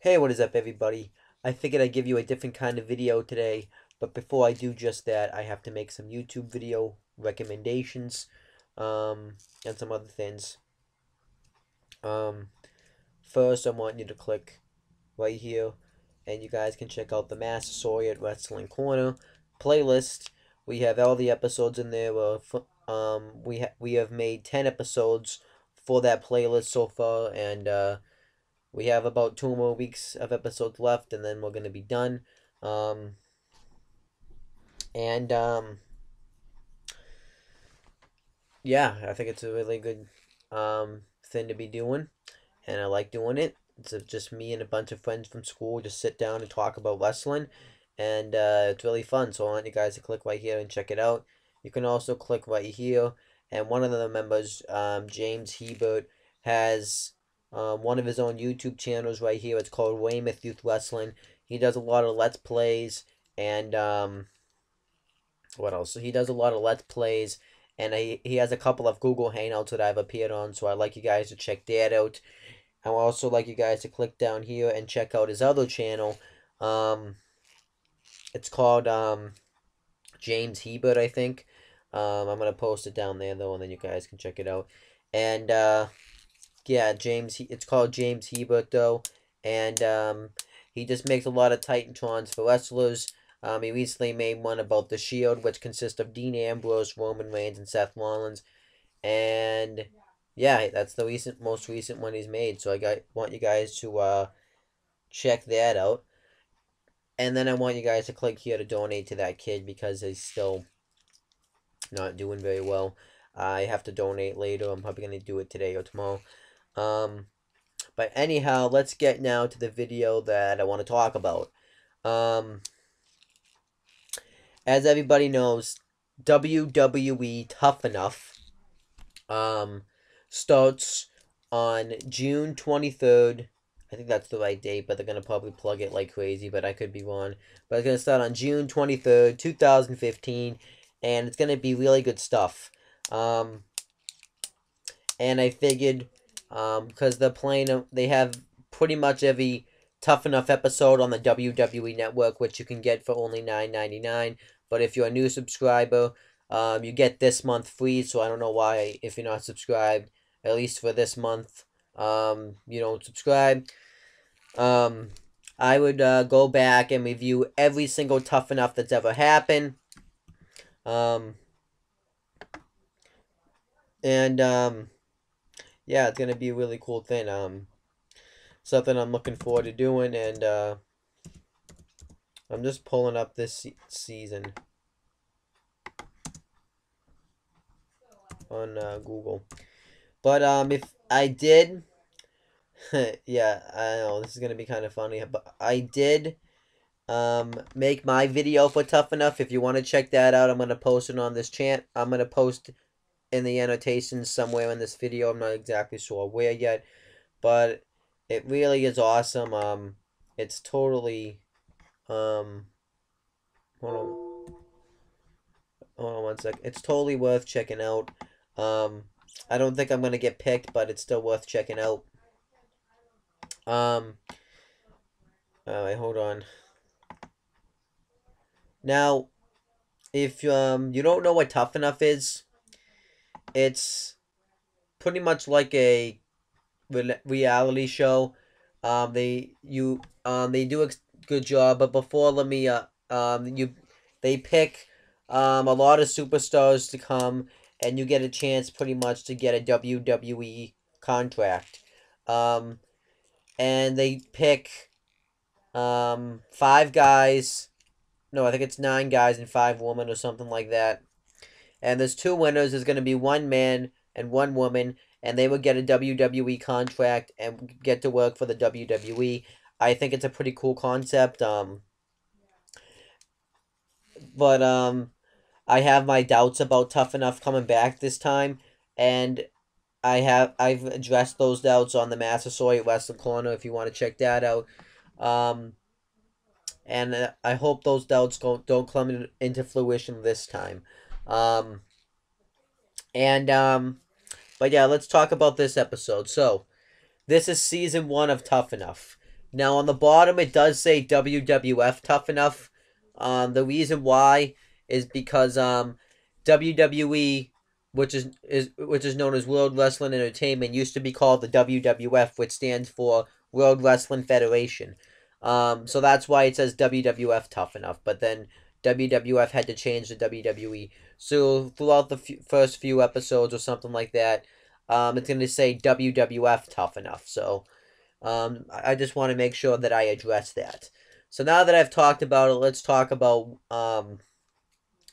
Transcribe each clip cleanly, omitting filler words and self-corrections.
Hey, what is up, everybody? I figured I'd give you a different kind of video today, but before I do just that, I have to make some YouTube video recommendations, and some other things. Um, First, I want you to click right here, and you guys can check out the Massasoit Wrestling Corner playlist. We have all the episodes in there. We have made 10 episodes for that playlist so far, and we have about 2 more weeks of episodes left, and then we're gonna be done. Um, and Yeah, I think it's a really good thing to be doing, and I like doing it. It's just me and a bunch of friends from school just sit down and talk about wrestling, and it's really fun. So I want you guys to click right here and check it out. You can also click right here, and one of the members, James Hebert, has one of his own YouTube channels right here. It's called Weymouth Youth Wrestling. He does a lot of Let's Plays, and what else? So he does a lot of Let's Plays, and he has a couple of Google Hangouts that I've appeared on, so I'd like you guys to check that out. I would also like you guys to click down here and check out his other channel. Um, it's called James Hebert, I think. I'm gonna post it down there though, and then you guys can check it out. And yeah, it's called James Hebert though, and he just makes a lot of Titantrons for wrestlers. He recently made one about the Shield, which consists of Dean Ambrose, Roman Reigns, and Seth Rollins. And yeah, that's the most recent one he's made. So want you guys to check that out. And then I want you guys to click here to donate to that kid because he's still not doing very well. I have to donate later. I'm probably gonna do it today or tomorrow. Um, but anyhow, let's get now to the video that I want to talk about. As everybody knows, WWE Tough Enough starts on June 23rd. I think that's the right date, but they're going to probably plug it like crazy, but I could be wrong. But it's going to start on June 23rd, 2015, and it's going to be really good stuff. And I figured, because they have pretty much every Tough Enough episode on the WWE Network, which you can get for only $9.99. But if you're a new subscriber, you get this month free. So I don't know why, if you're not subscribed, at least for this month, you don't subscribe. I would go back and review every single Tough Enough that's ever happened. And yeah, it's gonna be a really cool thing. Something I'm looking forward to doing, and I'm just pulling up this season on Google. But if I did, yeah, I know this is gonna be kind of funny, but I did make my video for Tough Enough. If you want to check that out, I'm gonna post it on this channel. I'm gonna post in the annotations somewhere in this video. I'm not exactly sure where yet, but it really is awesome. It's totally hold on one sec. It's totally worth checking out. I don't think I'm gonna get picked, but it's still worth checking out. Um, Alright, hold on. Now, if you don't know what Tough Enough is, it's pretty much like a reality show. They do a good job, but before let me they pick a lot of superstars to come, and you get a chance pretty much to get a WWE contract. Um, and they pick 5 guys. No, I think it's 9 guys and 5 women or something like that. And there's 2 winners. There's going to be 1 man and 1 woman, and they would get a WWE contract and get to work for the WWE. I think it's a pretty cool concept. But I have my doubts about Tough Enough coming back this time, and I've addressed those doubts on the Massasoit Wrestling Corner. If you want to check that out, and I hope those doubts don't come into fruition this time. Um, and But yeah, let's talk about this episode. So, this is season 1 of Tough Enough. Now on the bottom it does say WWF Tough Enough. The reason why is because WWE, which is known as World Wrestling Entertainment, used to be called the WWF, which stands for World Wrestling Federation. So that's why it says WWF Tough Enough. But then WWF had to change to WWE. So throughout the first few episodes or something like that, it's going to say WWF Tough Enough. So I just want to make sure that I address that. So now that I've talked about it, let's talk about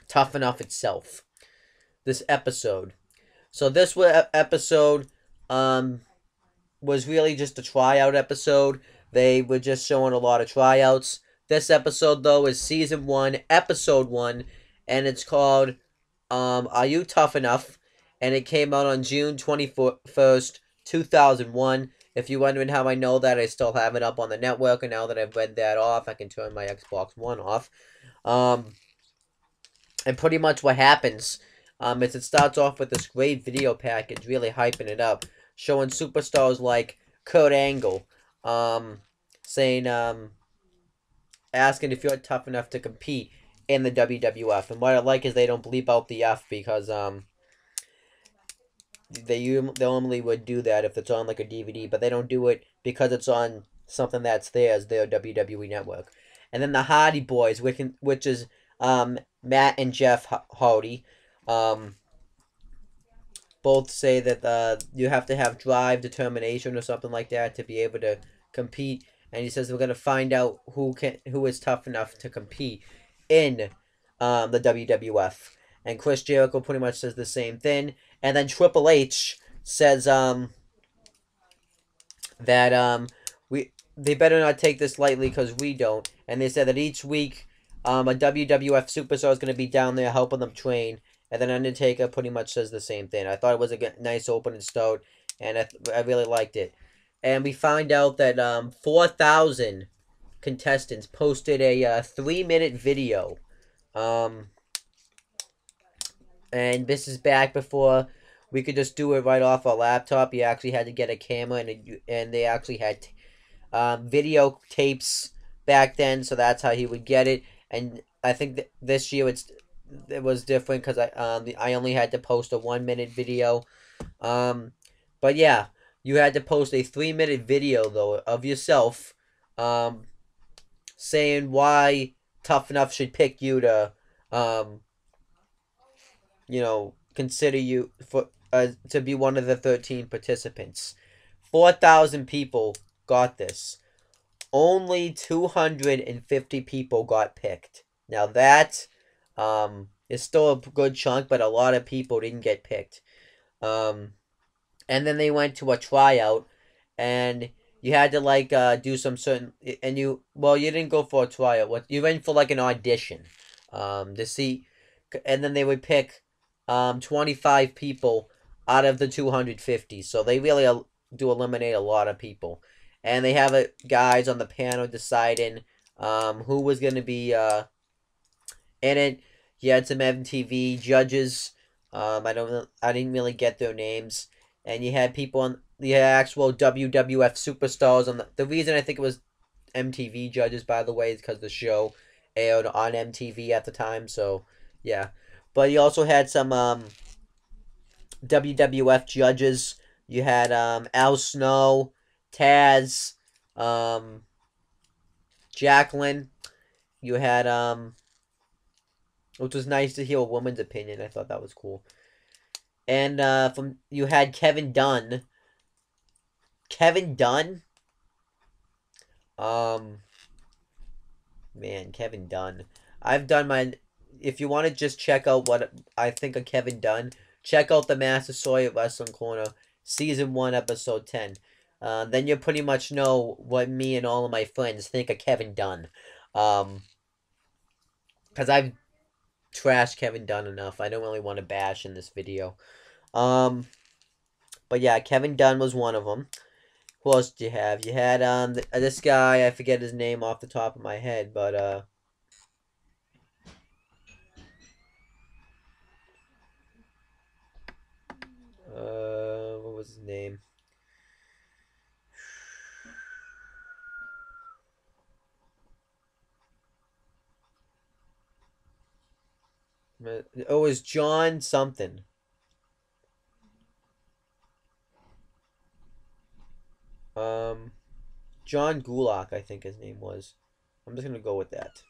Tough Enough itself. This episode. So this episode um, was really just a tryout episode. They were just showing a lot of tryouts. This episode, though, is Season 1, Episode 1, and it's called Are You Tough Enough? And it came out on June 21st, 2001. If you're wondering how I know that, I still have it up on the network, and now that I've read that off, I can turn my Xbox One off. And pretty much what happens is it starts off with this great video package, really hyping it up, showing superstars like Kurt Angle, saying, asking if you're tough enough to compete in the WWF. And what I like is they don't bleep out the F because they normally would do that if it's on like a DVD, but they don't do it because it's on something that's theirs, their WWE network. And then the Hardy Boys, which is Matt and Jeff Hardy, um, both say that you have to have drive, determination, or something like that to be able to compete. And he says we're gonna find out who is tough enough to compete in the WWF. And Chris Jericho pretty much says the same thing. And then Triple H says that they better not take this lightly because we don't. And they said that each week a WWF superstar is going to be down there helping them train. And then Undertaker pretty much says the same thing. I thought it was a nice opening start, and I really liked it. And we find out that 4,000 contestants posted a 3-minute video. Um, and this is back before we could just do it right off our laptop. You actually had to get a camera, and they actually had video tapes back then, so that's how he would get it. And I think this year it was different because I only had to post a 1-minute video. But yeah, you had to post a 3-minute video though of yourself, saying why Tough Enough should pick you to, consider you for to be one of the 13 participants. 4,000 people got this. Only 250 people got picked. Now that is still a good chunk, but a lot of people didn't get picked. And then they went to a tryout, and you had to do some certain, and you didn't go for a tryout. What you went for like an audition, to see, and then they would pick 25 people out of the 250. So they really do eliminate a lot of people. And they have guys on the panel deciding who was going to be in it. You had some MTV judges. I didn't really get their names. And you had people on the actual WWF superstars on the reason I think it was MTV judges, by the way, is because the show aired on MTV at the time. So yeah, but you also had some WWF judges. You had Al Snow, Taz, um, Jacqueline. You had which was nice to hear a woman's opinion. I thought that was cool. And you had Kevin Dunn. Kevin Dunn. Um, Man, Kevin Dunn. I've done my. If you want to just check out what I think of Kevin Dunn, check out the Massasoit Wrestling Corner, Season 1, Episode 10. Then you pretty much know what me and all of my friends think of Kevin Dunn. Because I've trashed Kevin Dunn enough. I don't really want to bash in this video. But yeah, Kevin Dunn was one of them. Who else did you have? You had this guy, I forget his name off the top of my head, but what was his name? It was John something. Um, John Gulak, I think his name was. I'm just gonna go with that.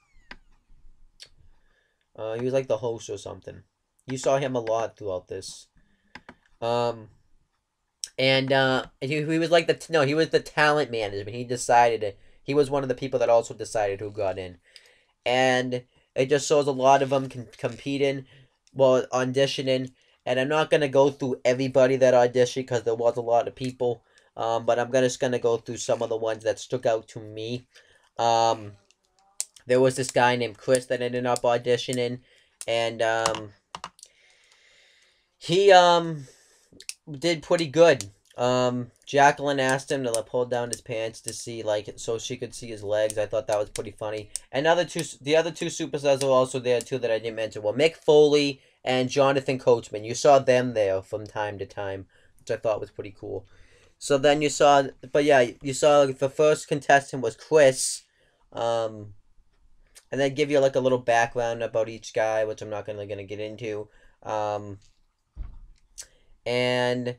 He was like the host or something. You saw him a lot throughout this. Um, and he was like the no, he was the talent manager. He decided it. He was one of the people that also decided who got in, and it just shows a lot of them competing, well, auditioning. And I'm not gonna go through everybody that auditioned because there was a lot of people. But I'm just gonna go through some of the ones that stuck out to me. Um, there was this guy named Chris that ended up auditioning, and he did pretty good. Jacqueline asked him to pull down his pants to see, like, so she could see his legs. I thought that was pretty funny. And the other two superstars were also there too that I didn't mention. Well, Mick Foley and Jonathan Coachman. You saw them there from time to time, which I thought was pretty cool. So then you saw, but yeah, you saw the first contestant was Chris. And then give you like a little background about each guy, which I'm not gonna get into. Um, and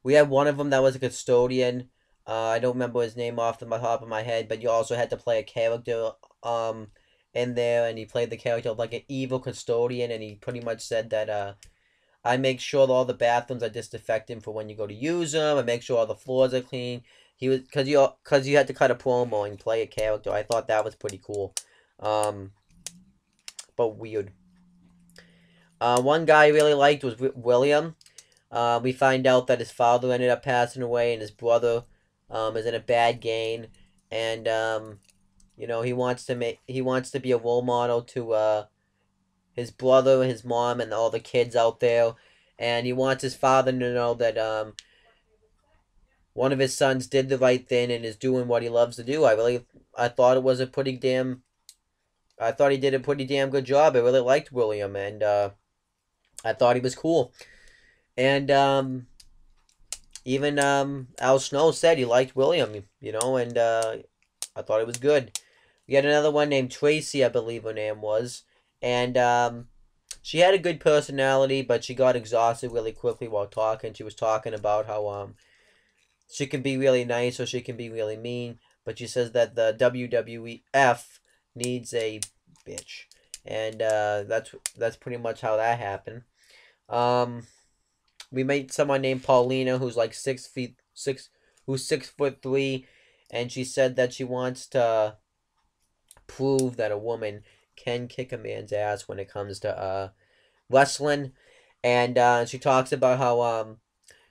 we had one of them that was a custodian. I don't remember his name off the top of my head, but you also had to play a character in there, and he played the character of like an evil custodian, and he pretty much said that I make sure that all the bathrooms are disinfectant for when you go to use them. I make sure all the floors are clean. He was because you had to cut a promo and play a character. I thought that was pretty cool, but weird. One guy I really liked was William. We find out that his father ended up passing away, and his brother is in a bad gang, and he wants to be a role model to his brother, his mom, and all the kids out there, and he wants his father to know that one of his sons did the right thing and is doing what he loves to do. I thought it was a pretty damn. I thought he did a pretty damn good job. I really liked William, and I thought he was cool. And even Al Snow said he liked William, and I thought it was good. We had another one named Tracy, I believe her name was, and she had a good personality, but she got exhausted really quickly while talking. She was talking about how she can be really nice or she can be really mean, but she says that the WWF needs a bitch, and that's pretty much how that happened. Um, we met someone named Paulina who's like 6'3", and she said that she wants to prove that a woman can kick a man's ass when it comes to wrestling, and she talks about how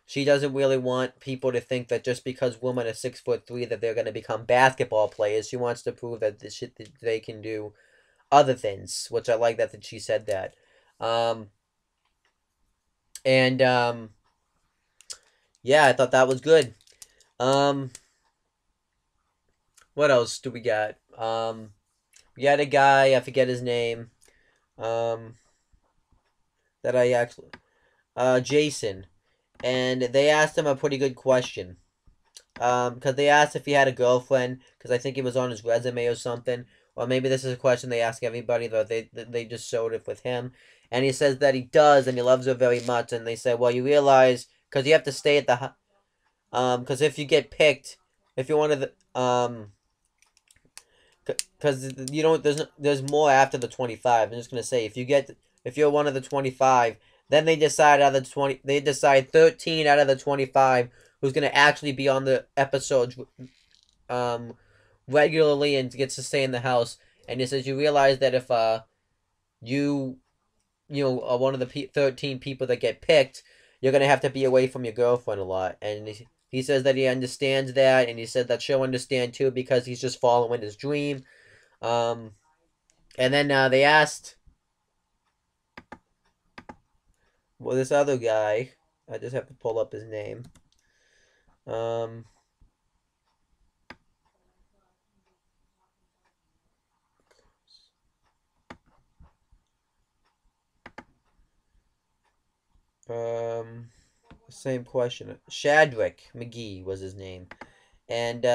she doesn't really want people to think that just because women are 6'3" that they're gonna become basketball players. She wants to prove that they can do other things, which I like that she said that. And yeah, I thought that was good. Um, what else do we got? We had a guy, I forget his name. Um, that I actually Jason, and they asked him a pretty good question. Because they asked if he had a girlfriend, because I think it was on his resume or something, or maybe this is a question they ask everybody, but they just showed it with him, and he says that he does, and he loves her very much, and they said, well, you realize, because you have to stay at the, because if you get picked, if you're one of the, because you don't, there's more after the 25. I'm just gonna say, if you're one of the 25, then they decide out of the 20, they decide 13 out of the 25 who's gonna actually be on the episodes um regularly and gets to stay in the house. And it says you realize that if you are one of the 13 people that get picked, you're gonna have to be away from your girlfriend a lot. And he says that he understands that, and he said that she'll understand too because he's just following his dream. Um, and then they asked, well, this other guy, I just have to pull up his name. Um, same question. Chadwick Magee was his name, and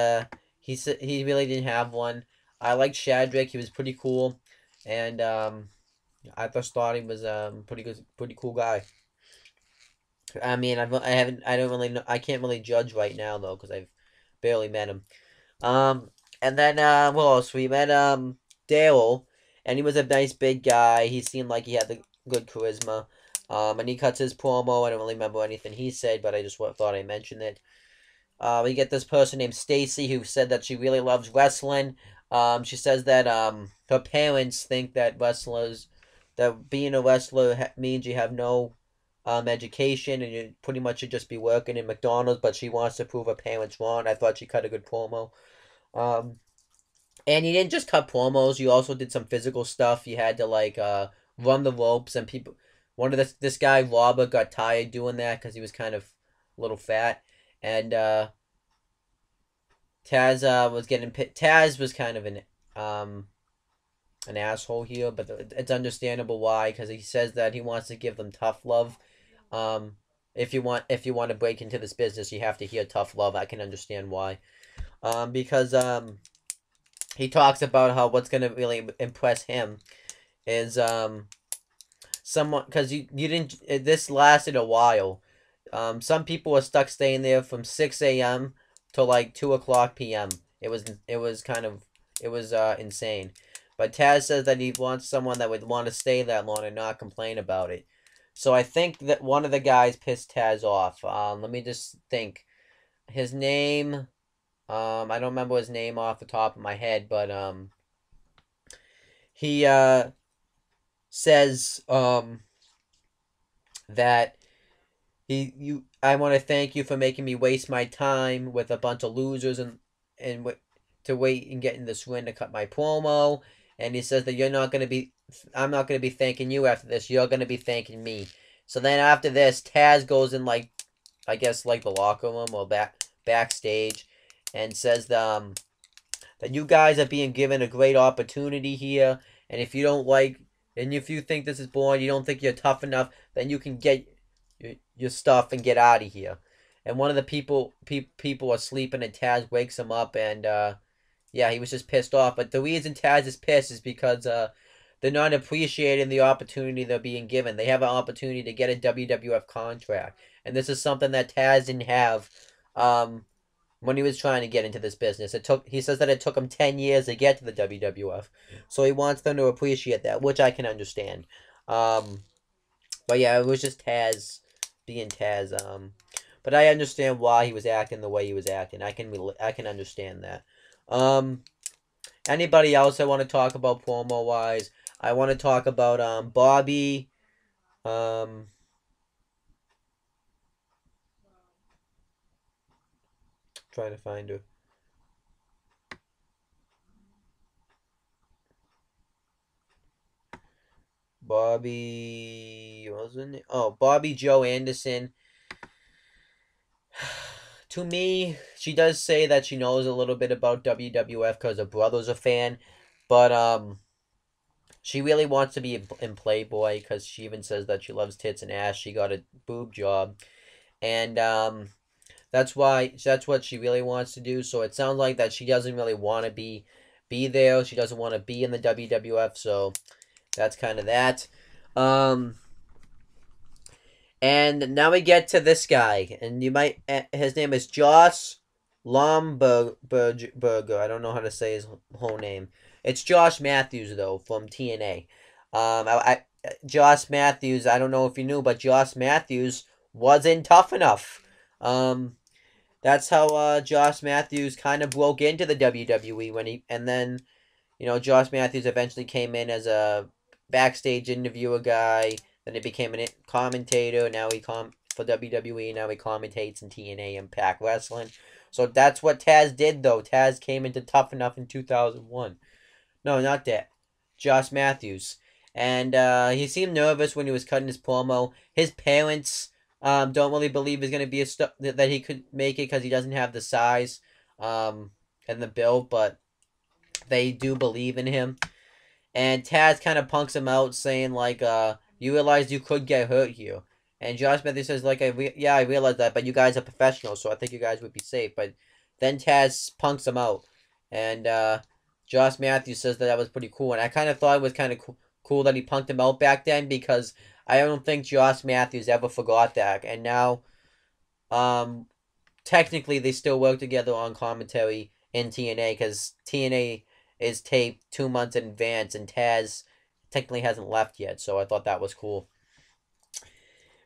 he said he really didn't have one. I liked Chadwick; he was pretty cool, and I just thought he was pretty cool guy. I mean, I don't really know, I can't really judge right now though because I've barely met him. And then what else? We met Dale, and he was a nice big guy. He seemed like he had the good charisma. And he cuts his promo. I don't really remember anything he said, but I just thought I mentioned it. We get this person named Stacy who said that she really loves wrestling. She says that her parents think that being a wrestler means you have no education and you pretty much should just be working in McDonald's. But she wants to prove her parents wrong. I thought she cut a good promo. Um, and you didn't just cut promos. You also did some physical stuff. You had to like run the ropes, and people. One of this guy Robert got tired doing that because he was kind of a little fat, and Taz was getting Taz was kind of an asshole here, but it's understandable why because he says that he wants to give them tough love. Um, if you want to break into this business, you have to hear tough love. I can understand why. Because he talks about how what's gonna really impress him is someone because you didn't this lasted a while. Some people were stuck staying there from 6 a.m. to like 2 o'clock p.m. It was kind of it was insane. But Taz says that he wants someone that would want to stay that long and not complain about it. So I think that one of the guys pissed Taz off. Let me just think. His name. I don't remember his name off the top of my head, but he says that I want to thank you for making me waste my time with a bunch of losers and to wait and get in this ring to cut my promo. And he says that I'm not gonna be thanking you after this. You're gonna be thanking me. So then after this, Taz goes in like I guess like the locker room or backstage, and says that you guys are being given a great opportunity here, and if you don't like, and if you think this is boring, you don't think you're tough enough, then you can get your stuff and get out of here. And one of the people are sleeping, and Taz wakes him up, and yeah, he was just pissed off. But the reason Taz is pissed is because they're not appreciating the opportunity they're being given. They have an opportunity to get a WWF contract, and this is something that Taz didn't have. When he was trying to get into this business. He says that it took him 10 years to get to the WWF. So he wants them to appreciate that, which I can understand. But yeah, it was just Taz being Taz. But I understand why he was acting the way he was acting. I can understand that. Anybody else I want to talk about promo wise? I want to talk about Bobby. Trying to find her. Bobby wasn't it? Oh, Bobby Joe Anderson. To me, she does say that she knows a little bit about WWF because her brother's a fan, but she really wants to be in Playboy because she even says that she loves tits and ass. She got a boob job, and that's what she really wants to do. So it sounds like that she doesn't really want to be there. She doesn't want to be in the WWF. So that's kind of that. Um, and now we get to this guy, and his name is Josh Lomberger. I don't know how to say his whole name. It's Josh Matthews though from TNA. Josh Matthews. I don't know if you knew, but Josh Matthews wasn't tough enough. That's how Josh Matthews kind of broke into the WWE and then Josh Matthews eventually came in as a backstage interviewer guy. Then he became a commentator. Now for WWE. Now he commentates in TNA Impact Wrestling. So that's what Taz did, though. Taz came into Tough Enough in 2001. No, not that. Josh Matthews. And he seemed nervous when he was cutting his promo. His parents don't really believe he's going to be that he could make it because he doesn't have the size and the build, but they do believe in him. And Taz kind of punks him out, saying like, "You realize you could get hurt here." And Josh Matthews says like, "Yeah, I realize that, but you guys are professionals, so I think you guys would be safe." But then Taz punks him out, and Josh Matthews says that was pretty cool, and I kind of thought it was kind of cool that he punked him out back then because I don't think Josh Matthews ever forgot that, and now, um, technically they still work together on commentary in TNA because TNA is taped 2 months in advance, and Taz technically hasn't left yet, so I thought that was cool.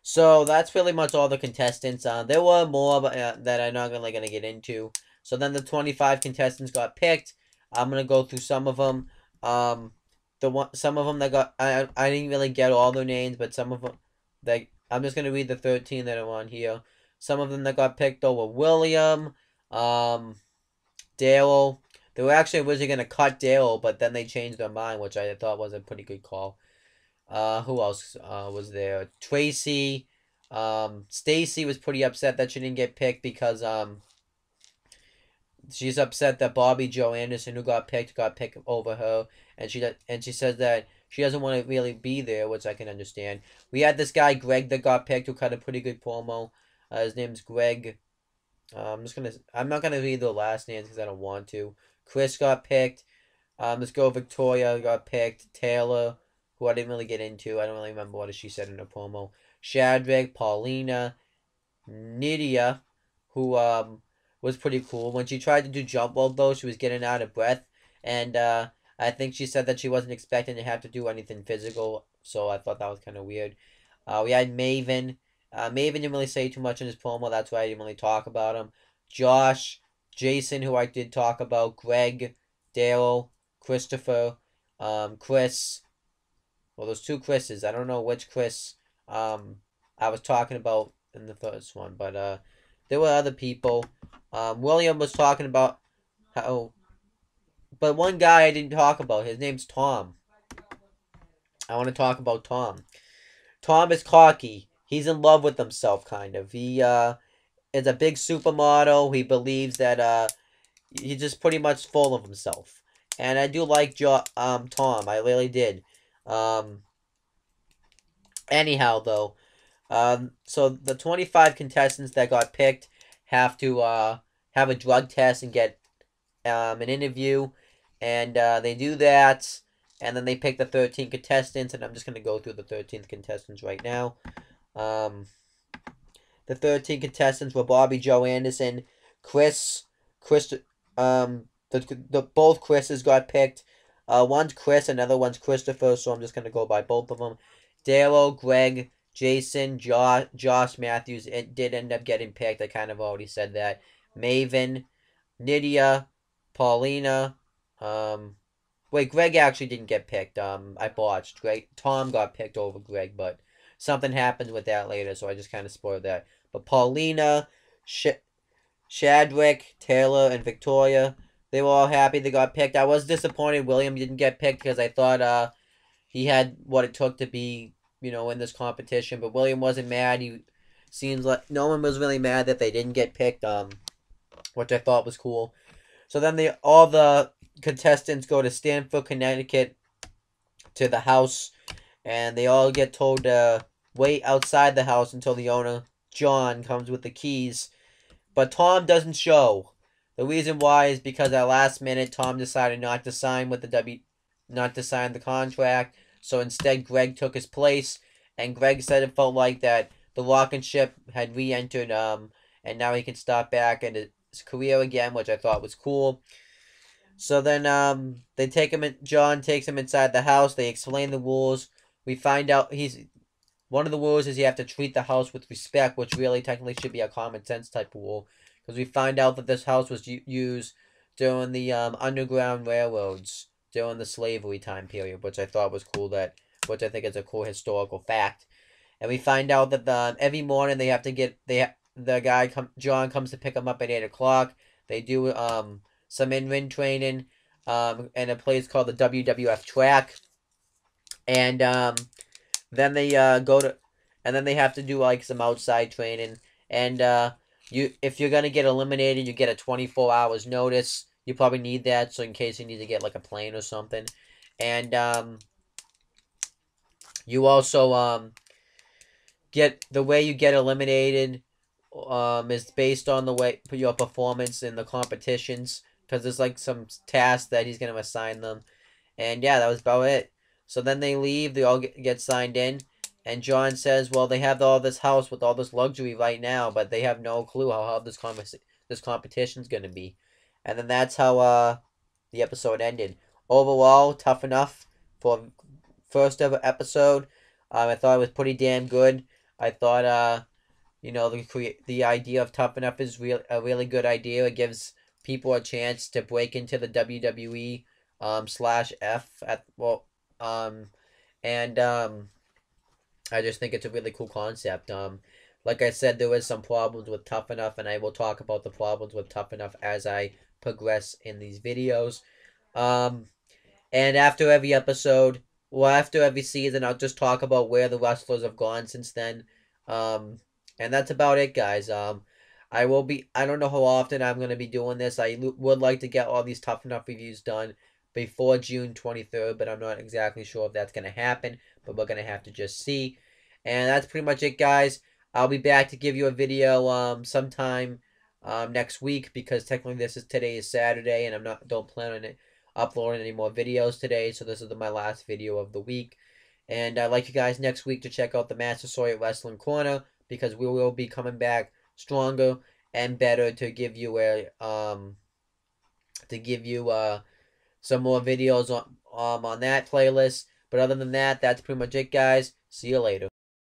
So that's pretty much all the contestants. There were more that I'm not really gonna get into. So then the 25 contestants got picked. I'm gonna go through some of them. Some of them that got I didn't really get all their names, but some of them I'm just gonna read the 13 that are on here. Some of them that got picked though were William, um, Dale. They were actually originally gonna cut Dale, but then they changed their mind, which I thought was a pretty good call. Who else was there? Tracy. Stacy was pretty upset that she didn't get picked because she's upset that Bobby Joe Anderson, who got picked over her, and she says that she doesn't want to really be there, which I can understand. We had this guy Greg that got picked, who cut a pretty good promo. His name's Greg. I'm not gonna read the last names because I don't want to. Chris got picked. This girl Victoria got picked. Taylor, who I didn't really get into. I don't really remember what she said in her promo. Chadwick, Paulina, Nydia, who was pretty cool. When she tried to do jump rope though, she was getting out of breath, and I think she said that she wasn't expecting to have to do anything physical, so I thought that was kind of weird. We had Maven. Maven didn't really say too much in his promo. That's why I didn't really talk about him. Josh, Jason, who I did talk about. Greg, Daryl, Christopher, Chris. Well, there's two Chris's. I don't know which Chris I was talking about in the first one, but there were other people. William was talking about how, but one guy I didn't talk about. His name's Tom. I want to talk about Tom. Tom is cocky. He's in love with himself, kind of. He is a big supermodel. He believes that he's just pretty much full of himself. And I do like Tom. I really did. Anyhow, though, so the 25 contestants that got picked have to have a drug test and get an interview, and they do that, and then they pick the 13 contestants, and I'm just going to go through the 13th contestants right now. The 13 contestants were Bobby Joe Anderson, Chris, both Chris's got picked. One's Chris, another one's Christopher, so I'm just going to go by both of them. Daryl, Greg, Jason, Josh Matthews did end up getting picked. I kind of already said that. Maven, Nydia, Paulina. Greg actually didn't get picked. I botched. Tom got picked over Greg, but something happened with that later, so I just kind of spoiled that. But Paulina, Chadwick, Taylor, and Victoria, they were all happy they got picked. I was disappointed William didn't get picked because I thought he had what it took to be, in this competition. But William wasn't mad. He seems like no one was really mad that they didn't get picked, which I thought was cool. So then all the contestants go to Stamford, Connecticut, to the house, and they all get told to wait outside the house until the owner, John, comes with the keys. But Tom doesn't show. The reason why is because at last minute Tom decided not to sign the contract. So instead Greg took his place, and Greg said it felt like that the rocket ship had re-entered, and now he can start back in his career again, which I thought was cool. So then John takes him inside the house. They explain the rules. We find out one of the rules is you have to treat the house with respect, which really technically should be a common sense type of rule. Because we find out that this house was used during the Underground Railroads, during the slavery time period, which I thought was cool, which I think is a cool historical fact. And we find out that every morning they have to John comes to pick them up at 8 o'clock. They do some in-ring training in a place called the WWF track. And then they then they have to do like some outside training. And if you're gonna get eliminated, you get a 24 hours notice. You probably need that, so in case you need to get like a plane or something. And you also get the way you get eliminated is based on the way your performance in the competitions. because there's like some task that he's gonna assign them. And yeah, that was about it. So then they leave. They all get signed in. And John says, well, they have all this house with all this luxury right now, but they have no clue how this competition's going to be. And then that's how the episode ended. Overall, tough enough for first ever episode. I thought it was pretty damn good. I thought, the idea of tough enough is a really good idea. It gives people a chance to break into the WWE slash F at and I just think it's a really cool concept. Like I said, there was some problems with Tough Enough, and I will talk about the problems with Tough Enough as I progress in these videos. Um, and after every episode, well, after every season, I'll just talk about where the wrestlers have gone since then. Um, and that's about it, guys. I don't know how often I'm going to be doing this. Would like to get all these Tough Enough reviews done before June 23rd, but I'm not exactly sure if that's going to happen, but we're going to have to just see. And that's pretty much it, guys. I'll be back to give you a video sometime next week, because technically today is Saturday, and don't plan on it uploading any more videos today, so this is my last video of the week. And I'd like you guys next week to check out the Massasoit Wrestling Corner, because we will be coming back stronger and better to give you some more videos on that playlist. But other than that, that's pretty much it, guys. See you later.